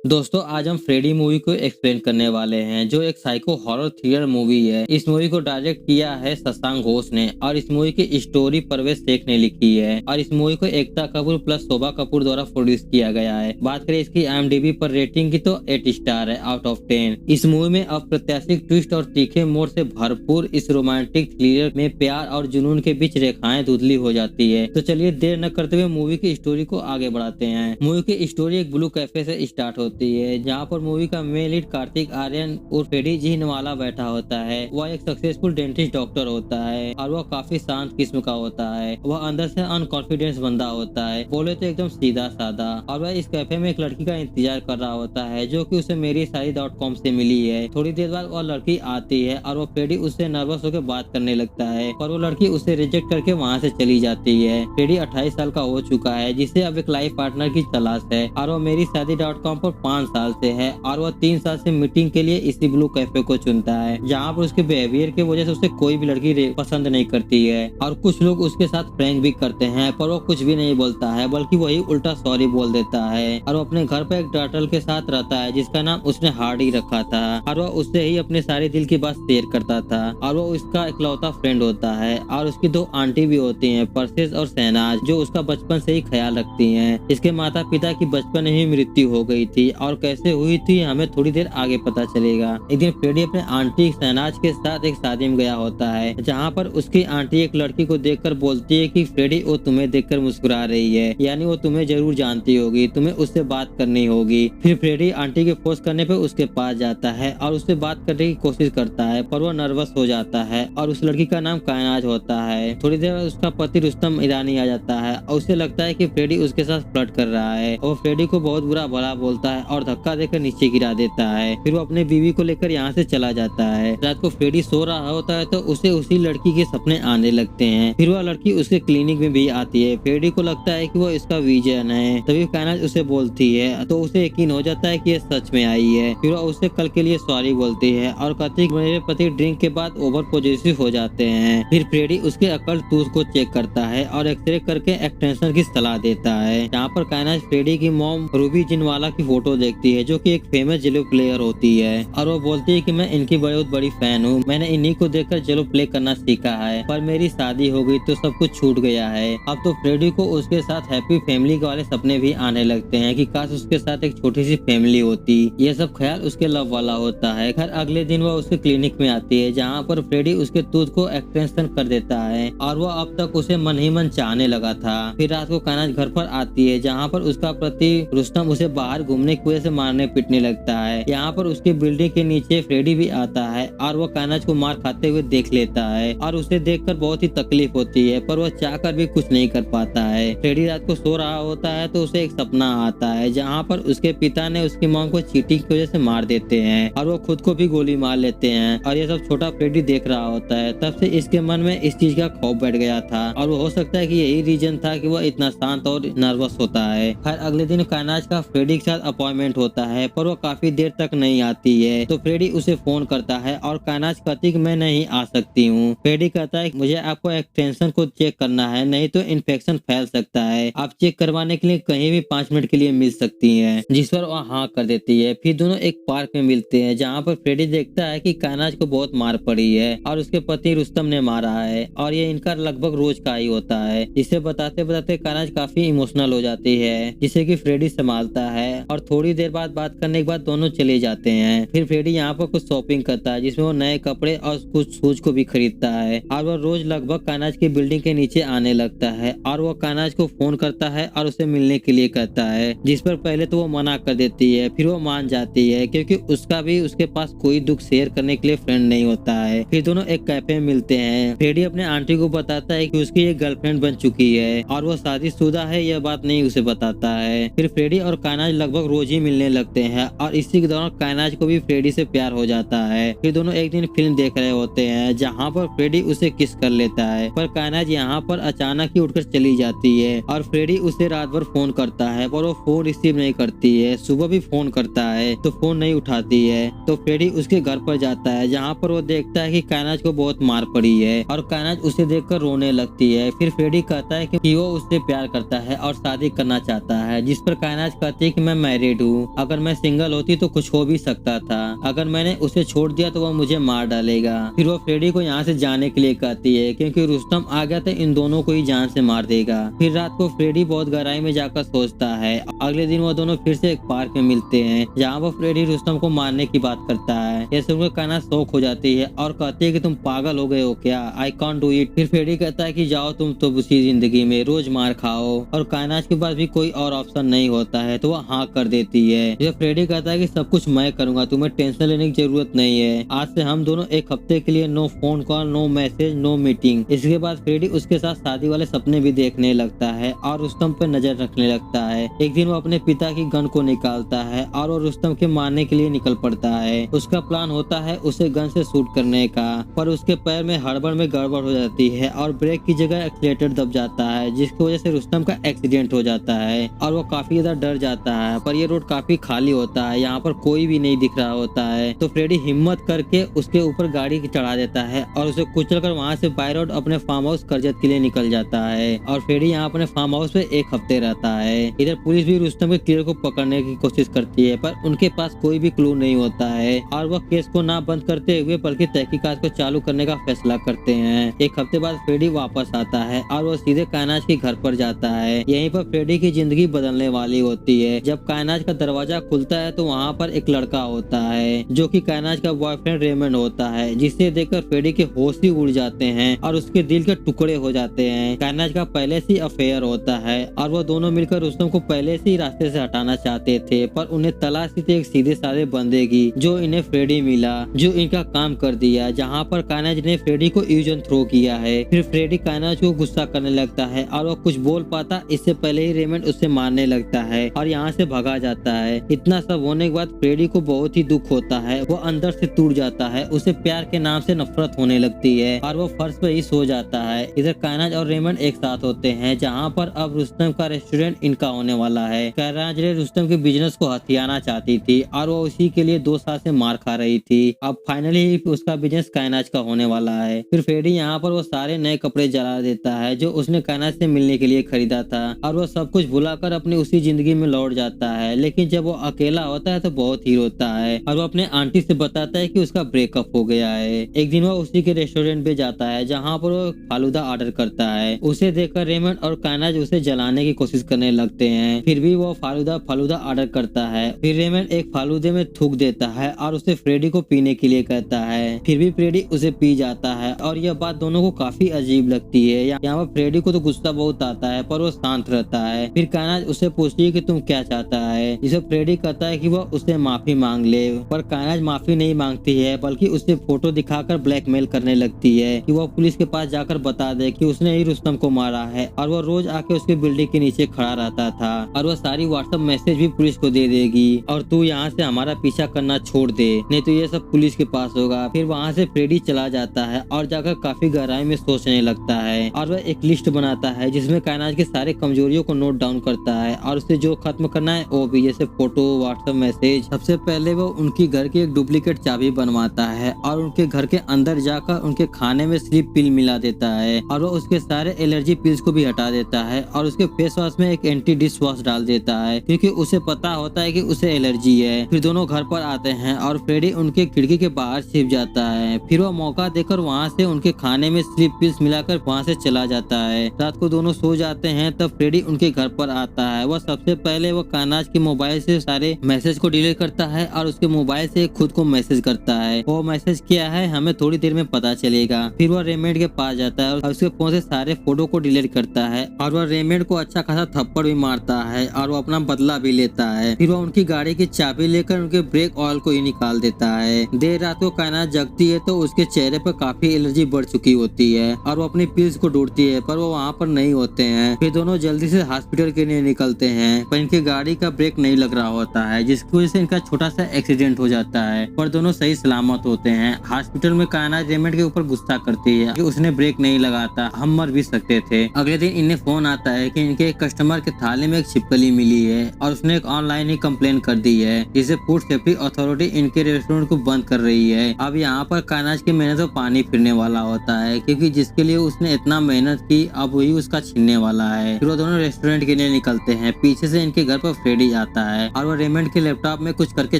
दोस्तों आज हम फ्रेडी मूवी को एक्सप्लेन करने वाले हैं जो एक साइको हॉरर थ्रिलर मूवी है। इस मूवी को डायरेक्ट किया है शशांक घोष ने और इस मूवी की स्टोरी परवेश शेख ने लिखी है और इस मूवी को एकता कपूर प्लस शोभा कपूर द्वारा प्रोड्यूस किया गया है। बात करें इसकी IMDb पर रेटिंग की तो 8 स्टार है आउट ऑफ 10। इस मूवी में अप्रत्याशित ट्विस्ट और तीखे मोड़ से भरपूर इस रोमांटिक थ्रिलर में प्यार और जुनून के बीच रेखाएं धुंधली हो जाती है। तो चलिए देर न करते हुए मूवी की स्टोरी को आगे बढ़ाते हैं। मूवी की स्टोरी एक ब्लू कैफे से स्टार्ट होती है जहाँ पर मूवी का मेन लीड कार्तिक आर्यन और फ्रेडी जीनवाला बैठा होता है। वह एक सक्सेसफुल डेंटिस्ट डॉक्टर होता है और वह काफी शांत किस्म का होता है। वह अंदर से अनकॉन्फिडेंस बंदा होता है, बोले तो एकदम सीधा साधा। और वह इस कैफे में एक लड़की का इंतजार कर रहा होता है जो कि उसे मेरीशादी.com से मिली है। थोड़ी देर बाद वह लड़की आती है और वह फ्रेडी उससे नर्वस होकर बात करने लगता है पर वो लड़की उसे रिजेक्ट करके वहाँ से चली जाती है। फ्रेडी 28 साल का हो चुका है जिसे अब एक लाइफ पार्टनर की तलाश है और वो मेरीशादी.com पर 5 साल से है और वह 3 साल से मीटिंग के लिए इसी ब्लू कैफे को चुनता है जहाँ पर उसके बिहेवियर की वजह से उसे कोई भी लड़की पसंद नहीं करती है और कुछ लोग उसके साथ प्रैंक भी करते हैं पर वो कुछ भी नहीं बोलता है बल्कि वही उल्टा सॉरी बोल देता है। और वो अपने घर पर एक टर्टल के साथ रहता है जिसका नाम उसने हार्डी रखा था और वह उससे ही अपने सारे दिल की बात शेयर करता था और वो उसका इकलौता फ्रेंड होता है। और उसकी 2 आंटी भी होती हैं, परसेस और शहनाज, जो उसका बचपन से ही ख्याल रखती हैं। इसके माता पिता की बचपन में ही मृत्यु हो गई थी और कैसे हुई थी हमें थोड़ी देर आगे पता चलेगा। एक दिन फ्रेडी अपने आंटी शहनाज के साथ एक शादी में गया होता है जहाँ पर उसकी आंटी एक लड़की को देखकर बोलती है कि फ्रेडी वो तुम्हें देखकर मुस्कुरा रही है, यानी वो तुम्हें जरूर जानती होगी, तुम्हें उससे बात करनी होगी। फिर फ्रेडी आंटी के फोर्स करने पे उसके पास जाता है और उससे बात करने की कोशिश करता है पर वो नर्वस हो जाता है और उस लड़की का नाम कायनाज होता है। थोड़ी देर बाद उसका पति रुस्तम ईरानी आ जाता है और उसे लगता है कि फ्रेडी उसके साथ फ्लर्ट कर रहा है और फ्रेडी को बहुत बुरा भला बोलता है और धक्का देकर नीचे गिरा देता है। फिर वो अपने बीवी को लेकर यहाँ से चला जाता है। रात को फ्रेडी सो रहा होता है तो उसे उसी लड़की के सपने आने लगते हैं। फिर वह लड़की उसके क्लिनिक में भी आती है। फ्रेडी को लगता है कि वो इसका विजन है। तभी कायनाज उसे बोलती है तो उसे यकीन हो जाता है कि ये सच में आई है। फिर वह उसे कल के लिए सॉरी बोलती है और कहती है कि मेरे पति ड्रिंक के बाद ओवर पॉजिटिव हो जाते हैं। फिर फ्रेडी उसके अकल टूथ को चेक करता है और एक्सरे करके एक्सटेंशन की सलाह देता है। यहाँ पर कायनाज फ्रेडी की मॉम रूबी जिनवाला की फोटो देखती है जो कि एक फेमस जेलो प्लेयर होती है और वो बोलती है कि मैं इनकी बहुत बड़ी फैन हूँ, मैंने इन्हीं को देखकर जेलो प्ले करना सीखा है पर मेरी शादी हो गई तो सब कुछ छूट गया है। अब तो फ्रेडी को उसके साथ हैप्पी फैमिली वाले सपने भी आने लगते हैं कि काश उसके साथ एक छोटी सी फैमिली होती। ये सब ख्याल उसके लव वाला होता है। खैर अगले दिन वह उसके क्लिनिक में आती है जहाँ पर फ्रेडी उसके टूथ को एक्सटेंशन कर देता है और वो अब तक उसे मन ही मन चाहने लगा था। फिर रात को कायनाज घर पर आती है जहाँ पर उसका पति रुस्तम उसे बाहर घूमने की वजह से मारने पीटने लगता है। यहाँ पर उसकी बिल्डिंग के नीचे फ्रेडी भी आता है और वो कायनाज को मार खाते हुए देख लेता है और उसे देखकर बहुत ही तकलीफ होती है पर वह चाहकर भी कुछ नहीं कर पाता है। फ्रेडी रात को सो रहा होता है तो उसे एक सपना आता है जहाँ पर उसके पिता ने उसकी मां को चीटिंग की वजह से मार देते हैं और वो खुद को भी गोली मार लेते हैं और ये सब छोटा फ्रेडी देख रहा होता है। तब से इसके मन में इस चीज का खौफ बैठ गया था और वो हो सकता है कि यही रीजन था कि वह इतना शांत और नर्वस होता है। खैर अगले दिन कायनाज का फ्रेडी के साथ अपॉइंटमेंट होता है पर वो काफी देर तक नहीं आती है तो फ्रेडी उसे फोन करता है और कायनाज कहती कि मैं नहीं आ सकती हूँ। फ्रेडी कहता है मुझे आपको एक्सटेंशन को चेक करना है, नहीं तो इन्फेक्शन फैल सकता है, आप चेक करवाने के लिए कहीं भी 5 मिनट के लिए मिल सकती हैं। जिस पर वह हाँ कर देती है। फिर दोनों एक पार्क में मिलते हैं जहाँ पर फ्रेडी देखता है कि कायनाज को बहुत मार पड़ी है और उसके पति रुस्तम ने मारा है और ये इनका लगभग रोज का ही होता है। इसे बताते बताते कायनाज काफी इमोशनल हो जाती है जिसे कि फ्रेडी संभालता है और थोड़ी देर बाद बात करने के बाद दोनों चले जाते हैं। फिर फ्रेडी यहाँ पर कुछ शॉपिंग करता है जिसमें वो नए कपड़े और कुछ शूज को भी खरीदता है और वो रोज लगभग कायनाज की बिल्डिंग के नीचे आने लगता है और वो कायनाज को फोन करता है और उसे मिलने के लिए कहता है, जिस पर पहले तो वो मना कर देती है फिर वो मान जाती है क्योंकि उसका भी उसके पास कोई दुख शेयर करने के लिए फ्रेंड नहीं होता है। फिर दोनों एक कैफे में मिलते हैं। फ्रेडी अपने आंटी को बताता है कि उसकी एक गर्लफ्रेंड बन चुकी है और वो शादीशुदा है, यह बात नहीं उसे बताता है। फिर फ्रेडी और कायनाज लगभग रोज ही मिलने लगते हैं और इसी के दौरान कायनाज को भी फ्रेडी से प्यार हो जाता है। फिर दोनों एक दिन फिल्म देख रहे होते हैं जहाँ पर फ्रेडी उसे किस कर लेता है पर कायनाज यहाँ पर अचानक ही उठकर चली जाती है और फ्रेडी उसे रात भर फोन करता है पर वो फोन रिसीव नहीं करती है। सुबह भी फोन करता है तो फोन नहीं उठाती है तो फ्रेडी उसके घर पर जाता है जहाँ पर वो देखता है कि कायनाज को बहुत मार पड़ी है और कायनाज उसे देखकर रोने लगती है। फिर फ्रेडी कहता है कि वो उससे प्यार करता है और शादी करना चाहता है, जिस पर कायनाज कहती है कि मैं मैरिड मैरिड हूँ। अगर मैं सिंगल होती तो कुछ हो भी सकता था। अगर मैंने उसे छोड़ दिया तो वह मुझे मार डालेगा। फिर वो फ्रेडी को यहाँ से जाने के लिए कहती है क्योंकि रुस्तम आ गया तो इन दोनों को ही जान से मार देगा। फिर रात को फ्रेडी बहुत गहराई में जाकर सोचता है। अगले दिन वो दोनों फिर से एक पार्क में मिलते हैं जहाँ वो फ्रेडी रुस्तम को मारने की बात करता है। ये सुनकर कायनात शौक हो जाती है और कहती है कि तुम पागल हो गए हो क्या, आई कांट डू इट। फिर फ्रेडी कहता है कि जाओ तुम तो उसी जिंदगी में रोज मार खाओ, और कायनात के पास भी कोई और ऑप्शन नहीं होता है तो वह हाँ कर देती है। जब फ्रेडी कहता है कि सब कुछ मैं करूंगा, तुम्हें टेंशन लेने की जरूरत नहीं है, आज से हम दोनों एक हफ्ते के लिए no phone call, no message, no meeting. इसके बाद फ्रेडी उसके साथ शादी वाले सपने भी देखने लगता है और रुस्तम पर नजर रखने लगता है। एक दिन वो अपने पिता की गन को निकालता है और वो रुस्तम के मारने के लिए निकल पड़ता है। उसका प्लान होता है उसे गन से शूट करने का, पर उसके पैर में हड़बड़ में गड़बड़ हो जाती है और ब्रेक की जगह एक्सीलेटर दब जाता है, जिसकी वजह से रुस्तम का एक्सीडेंट हो जाता है और वो काफी ज्यादा डर जाता है। पर ये रोड काफी खाली होता है, यहाँ पर कोई भी नहीं दिख रहा होता है। तो फ्रेडी हिम्मत करके उसके ऊपर गाड़ी चढ़ा देता है और उसे कुचलकर वहाँ से बाय रोड अपने फार्म हाउस करजत के लिए निकल जाता है। और फ्रेडी यहाँ अपने फार्म हाउस में एक हफ्ते रहता है। इधर पुलिस भी रुस्तम के किलर को पकड़ने की कोशिश करती है, पर उनके पास कोई भी क्लू नहीं होता है और वह केस को ना बंद करते हुए बल्कि तहकीकात को चालू करने का फैसला करते हैं। एक हफ्ते बाद फ्रेडी वापस आता है और वो सीधे कायनात के घर पर जाता है। यहीं पर फ्रेडी की जिंदगी बदलने वाली होती है। जब कायनात का दरवाजा खुलता है तो वहाँ पर एक लड़का होता है जो कि कायनात का बॉयफ्रेंड रेमंड होता है, जिसे देखकर फ्रेडी के होश ही उड़ जाते हैं और उसके दिल के टुकड़े हो जाते हैं। कायनात का पहले से अफेयर होता है और वो दोनों मिलकर रुस्तम को पहले से ही रास्ते से हटाना चाहते थे, पर उन्हें तलाश थी एक सीधे साधे बंदे की जो इन्हें फ्रेडी मिला, जो इनका काम कर दिया। जहाँ पर कायनात ने फ्रेडी को यूज एंड थ्रो किया है। फिर फ्रेडी कायनात को गुस्सा करने लगता है और वो कुछ बोल पाता इससे पहले ही रेमंड उससे मारने लगता है और यहाँ से भगा जाता है। इतना सब होने के बाद फ्रेडी को बहुत ही दुख होता है, वो अंदर से टूट जाता है, उसे प्यार के नाम से नफरत होने लगती है और वो फर्श पे ही सो जाता है। इधर कायनात और रेमंड एक साथ होते हैं जहाँ पर अब रुस्तम का रेस्टोरेंट इनका होने वाला है। कायनात ने रुस्तम के बिजनेस को हथियाना चाहती थी और वो उसी के लिए 2 साल से मार खा रही थी। अब फाइनली उसका बिजनेस कायनात का होने वाला है। फिर फ्रेडी यहाँ पर वो सारे नए कपड़े जला देता है जो उसने कायनात से मिलने के लिए खरीदा था और वो सब कुछ भुलाकर अपनी उसी जिंदगी में लौट जाता है। लेकिन जब वो अकेला होता है तो बहुत ही रोता है और वो अपने आंटी से बताता है कि उसका ब्रेकअप हो गया है। एक दिन वो उसी के रेस्टोरेंट पे जाता है जहाँ पर वो फालूदा ऑर्डर करता है। उसे देखकर रेमंड और कायनात उसे जलाने की कोशिश करने लगते हैं, फिर भी वो फालूदा ऑर्डर करता है। फिर रेमंड एक फालूदे में थूक देता है और उसे फ्रेडी को पीने के लिए कहता है, फिर भी फ्रेडी उसे पी जाता है और यह बात दोनों को काफी अजीब लगती है। यहाँ पर फ्रेडी को तो गुस्सा बहुत आता है पर वो शांत रहता है। फिर कायनात उससे पूछती है कि तुम क्या चाहता है, जिसे फ्रेडी कहता है कि वह उससे माफी मांग ले, पर कायनात माफी नहीं मांगती है बल्कि उससे फोटो दिखाकर ब्लैकमेल करने लगती है कि वह पुलिस के पास जाकर बता दे कि उसने ही रुस्तम को मारा है और वह रोज आके उसके बिल्डिंग के नीचे खड़ा रहता था और वह सारी व्हाट्सएप मैसेज भी पुलिस को दे देगी और तू यहाँ से हमारा पीछा करना छोड़ दे, नहीं तो ये सब पुलिस के पास होगा। फिर वहाँ से फ्रेडी चला जाता है और जाकर काफी गहराई में सोचने लगता है और वह एक लिस्ट बनाता है जिसमें कायनात के सारे कमजोरियों को नोट डाउन करता है और उसे जो खत्म करना है वो भी, जैसे फोटो, व्हाट्सएप मैसेज। सबसे पहले वो उनकी घर की एक डुप्लीकेट चाबी बनवाता है और उनके घर के अंदर जाकर उनके खाने में स्लीप पिल मिला देता है और वो उसके सारे एलर्जी पिल्स को भी हटा देता है और उसके फेस वॉश में एक एंटी डिश वॉश डाल देता है क्योंकि उसे पता होता है कि उसे एलर्जी है। फिर दोनों घर पर आते हैं और फ्रेडी उनके खिड़की के बाहर छिप जाता है। फिर वो मौका देकर वहाँ से उनके खाने में स्लीप पिल्स मिलाकर वहाँ से चला जाता है। रात को दोनों सो जाते हैं तब फ्रेडी उनके घर पर आता है। वह सबसे पहले वो कायनात के मोबाइल से सारे मैसेज को डिलीट करता है और उसके मोबाइल से खुद को मैसेज करता है। वो मैसेज क्या है हमें थोड़ी देर में पता चलेगा। फिर वह रेमंड के पास जाता है और उसके फोन से सारे फोटो को डिलीट करता है और वह रेमंड को अच्छा खासा थप्पड़ भी मारता है और वो अपना बदला भी लेता है। फिर वह उनकी गाड़ी की चाबी लेकर उनके ब्रेक ऑयल को ही निकाल देता है। देर रात को कायनात जगती है तो उसके चेहरे पर काफी एलर्जी बढ़ चुकी होती है और वो अपनी पिल्स को ढूंढती है पर वो वहाँ पर नहीं होते हैं। फिर दोनों जल्दी से हॉस्पिटल के लिए निकलते हैं पर इनकी गाड़ी का ब्रेक नहीं लग रहा होता है जिसकी वजह से इनका छोटा सा एक्सीडेंट हो जाता है, पर दोनों सही सलामत होते हैं। हॉस्पिटल में कायनात रेमंड के ऊपर गुस्सा करती है कि उसने ब्रेक नहीं लगाता, हम मर भी सकते थे। अगले दिन इन्हें फोन आता है कि इनके एक कस्टमर के थाली में एक छिपकली मिली है और उसने एक ऑनलाइन ही कंप्लेन कर दी है, जिसे फूड सेफ्टी अथॉरिटी इनके रेस्टोरेंट को बंद कर रही है। अब यहाँ पर कायनात की मेहनत तो पानी फिरने वाला होता है क्योंकि जिसके लिए उसने इतना मेहनत की अब वही उसका छीनने वाला है। फिर वो दोनों रेस्टोरेंट के लिए निकलते हैं। पीछे से इनके घर पर फ्रेडी आता है और वो रेमंड के लैपटॉप में कुछ करके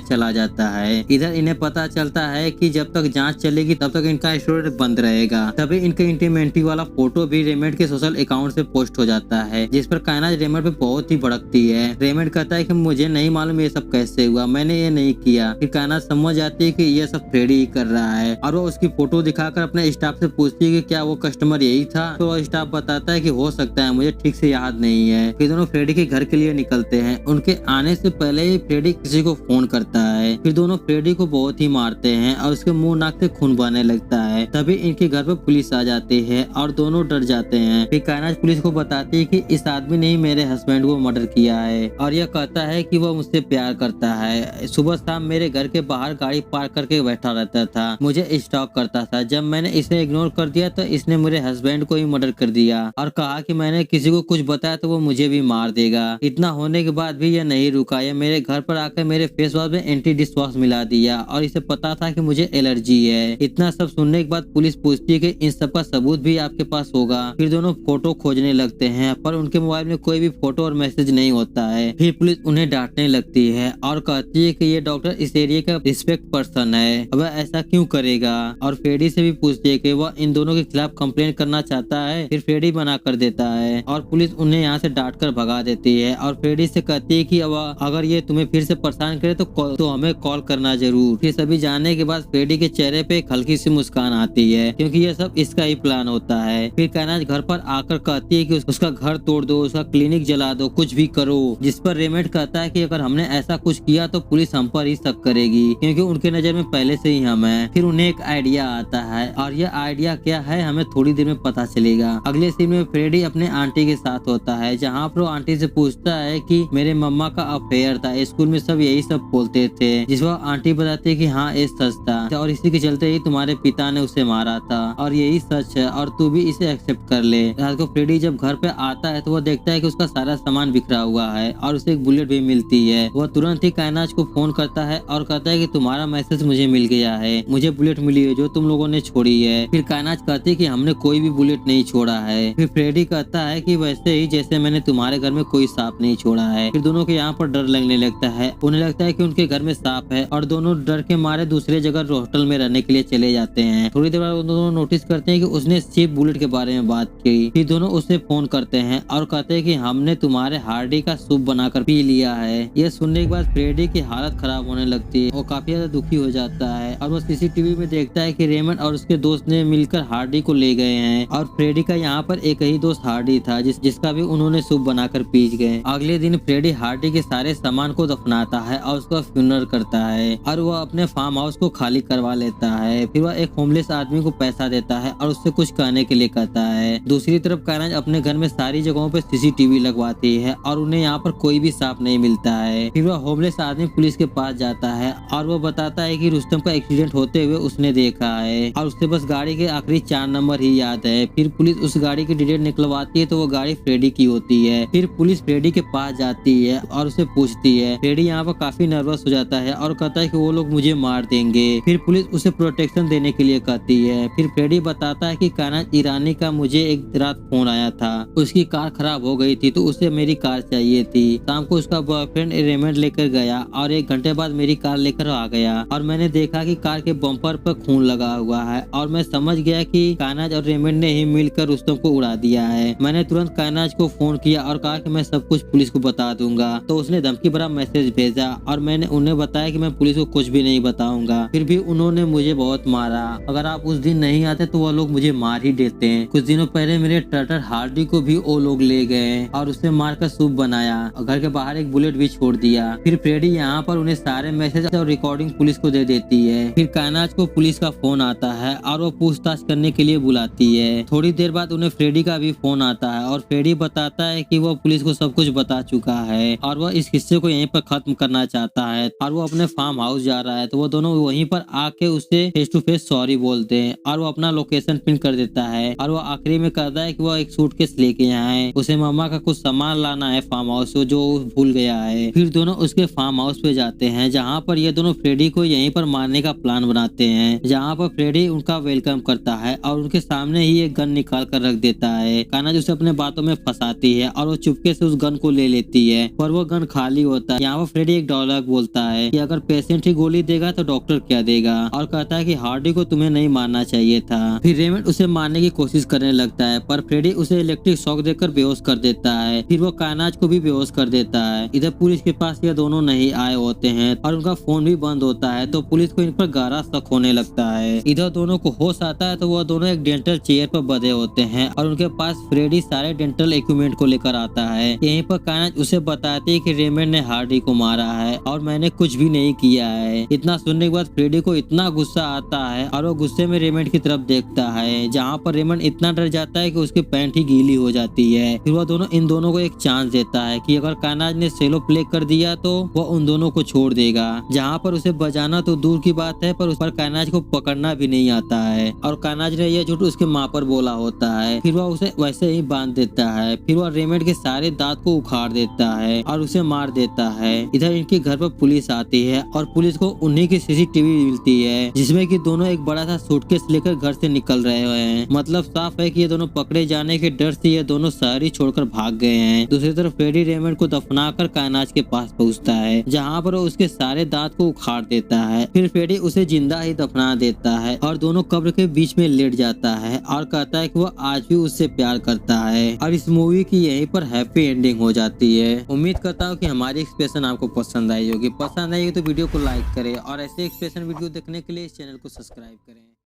चला जाता है। इधर इन्हें पता चलता है कि जब तक जांच चलेगी तब तक इनका स्टोरेज बंद रहेगा। तभी इनके इंटीमेंटी वाला फोटो भी रेमंड के सोशल अकाउंट से पोस्ट हो जाता है, जिस पर कायनात रेमंड पे बहुत ही भड़कती है। रेमंड कहता है कि मुझे नहीं मालूम ये सब कैसे हुआ, मैंने ये नहीं किया। फिर कायनात समझ जाती है कि ये सब फ्रेडी ही कर रहा है और वो उसकी फोटो दिखाकर अपने स्टाफ से पूछती है कि क्या वो कस्टमर यही था। तो वो स्टाफ बताता है कि हो सकता है, मुझे ठीक से याद नहीं है। फिर दोनों फ्रेडी के घर के लिए निकलते हैं। उनके आने से पहले ही फ्रेडी किसी को फोन करता है। फिर दोनों फ्रेडी को बहुत ही मारते हैं और उसके मुंह नाक से खून बहने लगता है। तभी इनके घर पर पुलिस आ जाती है और दोनों डर जाते हैं। फिर कायनात पुलिस को बताती है कि इस आदमी ने ही मेरे हस्बैंड को मर्डर किया है और यह कहता है कि वह मुझसे प्यार करता है। सुबह शाम मेरे घर के बाहर गाड़ी पार्क करके बैठा रहता था, मुझे स्टॉक करता था। जब मैंने इसे इग्नोर कर दिया तो इसने मेरे हस्बैंड को ही मर्डर कर दिया और कहा कि मैंने किसी को कुछ बताया तो वो मुझे भी मार देगा। इतना होने के बाद भी यह नहीं रुका, यह मेरे घर पर आकर मेरे फेस वॉश में एंटी डिश वॉश मिला दिया और इसे पता था कि मुझे एलर्जी है। इतना सब सुनने के बाद पुलिस पूछती है कि इन सब का सबूत भी आपके पास होगा। फिर दोनों फोटो खोजने लगते हैं पर उनके मोबाइल में कोई भी फोटो और मैसेज नहीं होता है। फिर पुलिस उन्हें डांटने लगती है और कहती है कि ये डॉक्टर इस एरिया का रिस्पेक्ट पर्सन है, वह ऐसा क्यों करेगा। और फ्रेडी से भी पूछती है कि वह इन दोनों के खिलाफ कंप्लेंट करना चाहता है। फिर फ्रेडी मना कर देता है और पुलिस उन्हें यहाँ से डांट कर भगा देती है और फ्रेडी से कहती है कि अगर ये तुम्हें फिर से परेशान करे तो हमें कॉल करना जरूर। फिर सभी जाने के बाद फ्रेडी के चेहरे पे एक हल्की सी मुस्कान आती है क्योंकि ये सब इसका ही प्लान होता है। फिर कायनात घर पर आकर कहती है कि उसका घर तोड़ दो, उसका क्लिनिक जला दो, कुछ भी करो। जिस पर रेमंड कहता है कि अगर हमने ऐसा कुछ किया तो पुलिस हम पर ही शक करेगी क्योंकि उनके नजर में पहले से ही हम हैं। फिर उन्हें एक आइडिया आता है और यह आइडिया क्या है हमें थोड़ी देर में पता चलेगा। अगले सीन में फ्रेडी अपने आंटी के साथ होता है जहाँ पर वो आंटी से पूछता है कि मेरे मम्मा का अफेयर था, स्कूल में सब यही सब बोलते थे। जिस पर आंटी बताती है कि हाँ ये सच था और इसी के चलते ही तुम्हारे पिता ने उसे मारा था और यही सच है और तू भी इसे एक्सेप्ट कर ले। रात को फ्रेडी जब घर पे आता है तो वह देखता है कि उसका सारा सामान बिखरा हुआ है और उसे एक बुलेट भी मिलती है। वह तुरंत ही कायनात को फोन करता है और कहता है कि तुम्हारा मैसेज मुझे मिल गया है, मुझे बुलेट मिली है जो तुम लोगों ने छोड़ी है। फिर कायनात कहती है कि हमने कोई भी बुलेट नहीं छोड़ा है। फिर फ्रेडी कहता है कि वैसे ही जैसे मैंने तुम्हारे घर में कोई सांप नहीं छोड़ा है। फिर दोनों के यहाँ पर डर लगने लगता है, उन्हें लगता है कि उनके घर में सांप है और दोनों डर के मारे दूसरे जगह होटल में रहने के लिए चले जाते हैं। थोड़ी देर बाद दोनों नोटिस करते हैं कि उसने चीप बुलेट के बारे में बात की। फिर दोनों उससे फोन करते हैं और कहते हैं कि हमने तुम्हारे हार्डी का सूप बनाकर पी लिया है। यह सुनने के बाद फ्रेडी की हालत खराब होने लगती है, वो काफी ज्यादा दुखी हो जाता है और वो सीसीटीवी में देखता है कि रेमंड और उसके दोस्त ने मिलकर हार्डी को ले गए हैं और फ्रेडी का यहाँ पर एक ही दोस्त हार्डी था जिसका भी उन्होंने सूप बनाकर पी गए। अगले दिन फ्रेडी हार्डी के सारे सामान को दफनाता है और उसका फ्यूनरल करता है और वह अपने फार्म हाउस को खाली करवा लेता है। फिर वह एक होमलेस आदमी को पैसा देता है और उससे कुछ कहने के लिए कहता है। दूसरी तरफ कायनात अपने घर में सारी जगहों पे सीसीटीवी लगवाती है और उन्हें यहाँ पर कोई भी सांप नहीं मिलता है। फिर वह होमलेस आदमी पुलिस के पास जाता है और वो बताता है कि रुस्तम का एक्सीडेंट होते हुए उसने देखा है और उससे बस गाड़ी के आखिरी 4 नंबर ही याद है। फिर पुलिस उस गाड़ी की डिटेल निकलवाती है तो वो गाड़ी फ्रेडी की होती है। फिर पुलिस फ्रेडी के पास जाती है और उसे पूछती है। फ्रेडी यहाँ पर काफी नर्वस हो जाता है और कहता है कि वो लोग मुझे मार देंगे। फिर पुलिस उसे प्रोटेक्शन देने के लिए कहती है। फिर फ्रेडी बताता है कि कायनात ईरानी का मुझे एक रात फोन आया था, उसकी कार खराब हो गई थी तो उसे मेरी कार चाहिए थी। शाम को उसका बॉयफ्रेंड रेमंड लेकर गया और 1 घंटे बाद मेरी कार लेकर आ गया और मैंने देखा कि कार के बम्पर पर खून लगा हुआ है और मैं समझ गया कि कायनात और रेमंड ने ही मिलकर रुस्तम को उड़ा दिया है। मैंने तुरंत कायनात को फोन किया और कहा कि मैं सब कुछ पुलिस को बता दूंगा। तो उसने धमकी भरा मैसेज भेजा और मैंने उन्हें बताया कि मैं पुलिस को कुछ भी नहीं बताऊंगा। फिर भी उन्होंने मुझे बहुत मारा, अगर आप उस दिन नहीं आते तो वो लोग मुझे मार ही देते हैं। कुछ दिनों पहले मेरे टर्टर हार्डी को भी वो लोग ले गए और उसे मारकर सूप बनाया और घर के बाहर एक बुलेट भी छोड़ दिया। फिर फ्रेडी यहाँ पर उन्हें सारे मैसेज और रिकॉर्डिंग पुलिस को दे देती है। फिर कायनात को पुलिस का फोन आता है और वो पूछताछ करने के लिए बुलाती है। थोड़ी देर बाद उन्हें फ्रेडी का भी फोन आता है और फ्रेडी बताता है कि वो पुलिस को सब कुछ बता चुका है और वह इस किस्से को यहीं पर खत्म करना चाहता है और वो अपने फार्म हाउस जा रहा है। तो वो दोनों वहीं पर आके उससे फेस टू फेस सॉरी बोलते हैं और वो अपना लोकेशन पिन कर देता है और वो आखिरी में कहता है कि वो एक सूटकेस लेके यहाँ है, उसे मामा का कुछ सामान लाना है फार्म हाउस से जो भूल गया है। फिर दोनों उसके फार्म हाउस पे जाते हैं जहाँ पर ये दोनों फ्रेडी को यहीं पर मारने का प्लान बनाते हैं, जहाँ पर फ्रेडी उनका वेलकम करता है और उनके सामने ही एक गन निकाल कर रख देता है। कायनात उसे अपने बातों में फंसाती है और वो चुपके से उस गन को ले लेती है पर वो वो गन खाली होता है। यहाँ पर फ्रेडी एक डायलॉग बोलता है कि अगर पेशेंट ही गोली देगा तो डॉक्टर क्या देगा, और कहता है कि हार्डी को तुम्हें नहीं मारना चाहिए था। फिर रेमंड उसे मारने की कोशिश करने लगता है, पर फ्रेडी उसे इलेक्ट्रिक शॉक देकर बेहोश कर देता है। फिर वो कायनाज को भी बेहोश कर देता है। इधर पुलिस के पास ये दोनों नहीं आए होते हैं और उनका फोन भी बंद होता है, तो पुलिस को इन पर गहरा शक होने लगता है। इधर दोनों को होश आता है तो वह दोनों एक डेंटल चेयर पर बंधे होते हैं और उनके पास फ्रेडी सारे डेंटल इक्विपमेंट को लेकर आता है। यहीं पर कायनाज उसे बताती है कि रेमंड ने हार्डी को मारा है और मैंने कुछ भी नहीं किया है। इतना सुनने के बाद फ्रेडी को इतना गुस्सा आता है और वो गुस्से में रेमंड की तरफ देखता है, जहाँ पर रेमंड इतना डर जाता है कि उसकी पैंट ही गीली हो जाती है। फिर वह दोनों इन दोनों को एक चांस देता है कि अगर कायनाज ने सेलो प्ले कर दिया तो वह उन दोनों को छोड़ देगा। जहाँ पर उसे बजाना तो दूर की बात है, पर उस पर कायनाज को पकड़ना भी नहीं आता है और कायनाज ने यह झूठ उसके माँ पर बोला होता है। फिर वह उसे वैसे ही बांध देता है। फिर वह रेमंड के सारे दांत को उखाड़ देता है और उसे मार देता है। इधर इनके घर पर पुलिस आती है और पुलिस को उन्हीं की सीसीटीवी मिलती है, जिसमें कि दोनों एक बड़ा सा सूटकेस लेकर घर से निकल रहे हैं। मतलब साफ है कि ये दोनों पकड़े जाने के डर से ये दोनों शहर ही छोड़कर भाग गए हैं। दूसरी तरफ फ्रेडी रेमंड को दफनाकर कायनाज के पास पहुंचता है, जहाँ पर वो उसके सारे दांत को उखाड़ देता है। फिर फ्रेडी उसे जिंदा ही दफना देता है और दोनों कब्र के बीच में लेट जाता है और कहता है कि वो आज भी उससे प्यार करता है। और इस मूवी की यहीं पर हैप्पी एंडिंग हो जाती है। उम्मीद करता हूँ कि हमारी एक्सप्रेशन आपको पसंद आई होगी। पसंद आई हो तो वीडियो को लाइक करें और ऐसे एक्सप्रेशन वीडियो देखने के लिए इस चैनल को सब्सक्राइब करें।